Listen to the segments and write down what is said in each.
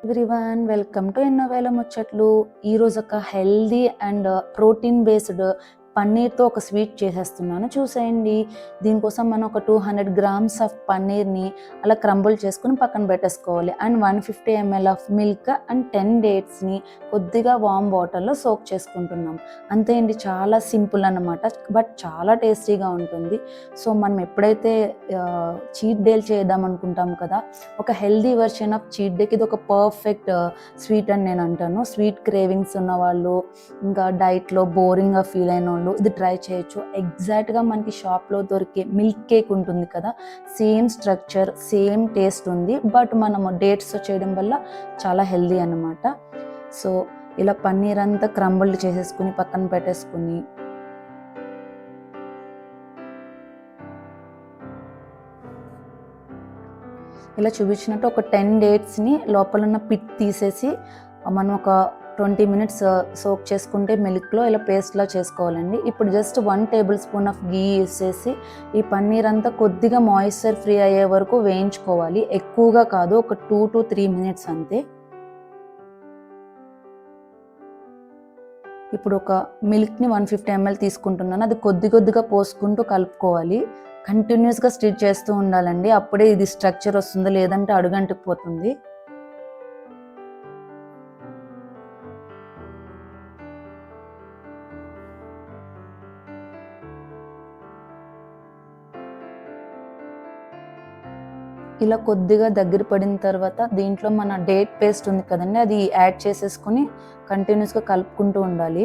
Everyone welcome to ఎన్నో వేల ముచ్చట్లు. ఈరోజు ఒక హెల్దీ అండ్ ప్రోటీన్ బేస్డ్ పన్నీర్తో ఒక స్వీట్ చేసేస్తున్నాను, చూసేయండి. దీనికోసం మనం ఒక 200 గ్రామ్స్ ఆఫ్ పన్నీర్ని అలా క్రంబుల్ చేసుకుని పక్కన పెట్టేసుకోవాలి. And 150 ml of milk and 10 డేట్స్ని కొద్దిగా వామ్ వాటర్లో సోక్ చేసుకుంటున్నాం. అంతే అండి, చాలా సింపుల్ అన్నమాట, బట్ చాలా టేస్టీగా ఉంటుంది. సో మనం ఎప్పుడైతే చీట్ డేలు చేద్దాం అనుకుంటాం కదా, ఒక హెల్దీ వర్షన్ ఆఫ్ చీట్ డేకి ఇది ఒక పర్ఫెక్ట్ స్వీట్ అని నేను అంటాను. స్వీట్ క్రేవింగ్స్ ఉన్న వాళ్ళు, ఇంకా డైట్లో బోరింగ్గా ఫీల్ అయిన వాళ్ళు ఇది ట్రై చేయొచ్చు. ఎగ్జాక్ట్గా మనకి షాప్లో దొరికే మిల్క్ కేక్ ఉంటుంది కదా, సేమ్ స్ట్రక్చర్, సేమ్ టేస్ట్ ఉంది. బట్ మనము డేట్స్తో చేయడం వల్ల చాలా హెల్దీ అన్నమాట. సో ఇలా పన్నీర్ అంతా క్రంబుల్డ్ చేసేసుకుని పక్కన పెట్టేసుకుని, ఇలా చూపించినట్టు ఒక 10 డేట్స్ని లోపల ఉన్న పిట్ తీసేసి మనం ఒక 20 మినిట్స్ సోక్ చేసుకుంటే మిల్క్లో ఇలా పేస్ట్లా చేసుకోవాలండి. ఇప్పుడు just 1 table spoon of ghee use చేసి ఈ పన్నీర్ అంతా కొద్దిగా మాయిశ్చర్ ఫ్రీ అయ్యే వరకు వేయించుకోవాలి. ఎక్కువగా కాదు, ఒక 2 to 3 మినిట్స్ అంతే. ఇప్పుడు ఒక మిల్క్ని 150 ml తీసుకుంటున్నాను. అది కొద్దిగా పోసుకుంటూ కలుపుకోవాలి. కంటిన్యూస్గా స్టిర్ చేస్తూ ఉండాలండి, అప్పుడే ఇది స్ట్రక్చర్ వస్తుంది, లేదంటే అడుగంటుకుపోతుంది. ఇలా కొద్దిగా దగ్గర పడిన తర్వాత దీంట్లో మన డేట్ పేస్ట్ ఉంది కదండి, అది యాడ్ చేసేసుకొని కంటిన్యూస్గా కలుపుకుంటూ ఉండాలి.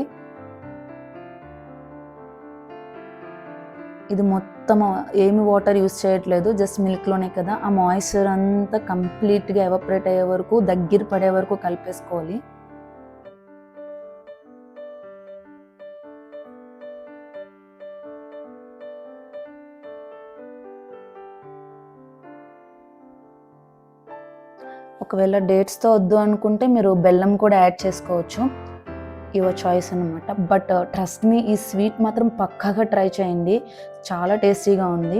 ఇది మొత్తం ఏమి వాటర్ యూస్ చేయట్లేదు, జస్ట్ మిల్క్లోనే కదా, ఆ మాయిశ్చర్ అంతా కంప్లీట్గా ఎవపరేట్ అయ్యే వరకు, దగ్గర పడే వరకు కలిపేసుకోవాలి. ఒకవేళ డేట్స్తో వద్దు అనుకుంటే మీరు బెల్లం కూడా యాడ్ చేసుకోవచ్చు, యువర్ చాయిస్ అనమాట. బట్ ట్రస్ట్ మీ, ఈ స్వీట్ మాత్రం పక్కాగా ట్రై చేయండి, చాలా టేస్టీగా ఉంది.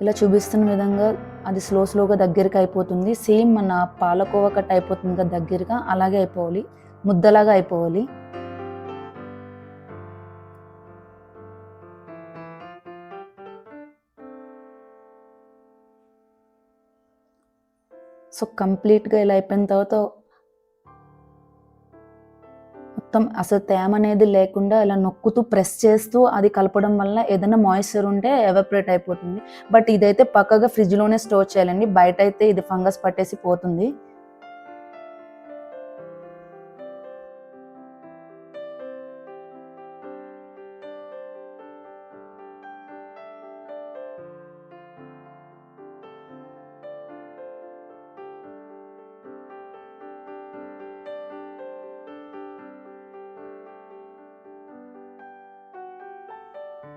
ఇలా చూపిస్తున్న విధంగా అది స్లోగా దగ్గరికి అయిపోతుంది. సేమ్ మన పాలకోవా కట్ అయిపోతుంది కదా దగ్గరగా, అలాగే అయిపోవాలి, ముద్దలాగా అయిపోవాలి. సో కంప్లీట్గా ఇలా అయిపోయిన తర్వాత మొత్తం అసలు తేమ అనేది లేకుండా ఇలా నొక్కుతూ ప్రెస్ చేస్తూ అది కలపడం వల్ల ఏదైనా మాయిశ్చర్ ఉంటే ఎవపరేట్ అయిపోతుంది. బట్ ఇదైతే పక్కగా ఫ్రిడ్జ్లోనే స్టోర్ చేయాలండి, బయట అయితే ఇది ఫంగస్ పట్టేసి పోతుంది.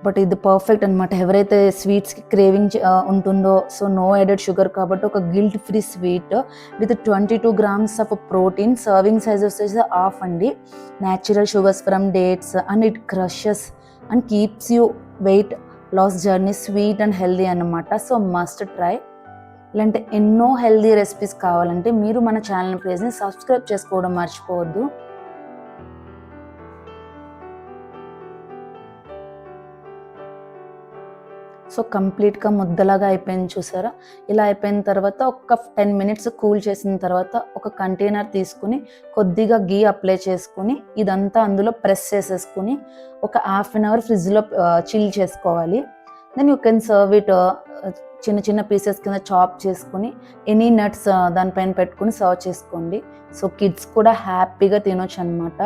బట్ ఇది పర్ఫెక్ట్ అనమాట, ఎవరైతే స్వీట్స్కి క్రేవింగ్ ఉంటుందో, సో నో యాడెడ్ షుగర్ కాబట్టి ఒక guilt free sweet with 22 grams of protein. Serving size వచ్చేసి హాఫ్ అండి. Natural sugars from dates and it crushes and keeps you weight loss journey, sweet and healthy అనమాట. So must try. ఇలాంటి ఎన్నో healthy recipes కావాలంటే మీరు మన channel ప్లీజ్ని subscribe చేసుకోవడం మర్చిపోవద్దు. సో కంప్లీట్గా ముద్దలాగా అయిపోయింది, చూసారా? ఇలా అయిపోయిన తర్వాత ఒక 10 మినిట్స్ కూల్ చేసిన తర్వాత ఒక కంటైనర్ తీసుకుని కొద్దిగా గీ అప్లై చేసుకుని ఇదంతా అందులో ప్రెస్ చేసేసుకుని ఒక ½ an hour ఫ్రిడ్జ్లో చిల్ చేసుకోవాలి. Then you can serve it చిన్న పీసెస్ కింద చాప్ చేసుకుని ఎనీ నట్స్ దానిపైన పెట్టుకుని సర్వ్ చేసుకోండి. సో కిడ్స్ కూడా హ్యాపీగా తినొచ్చు అనమాట.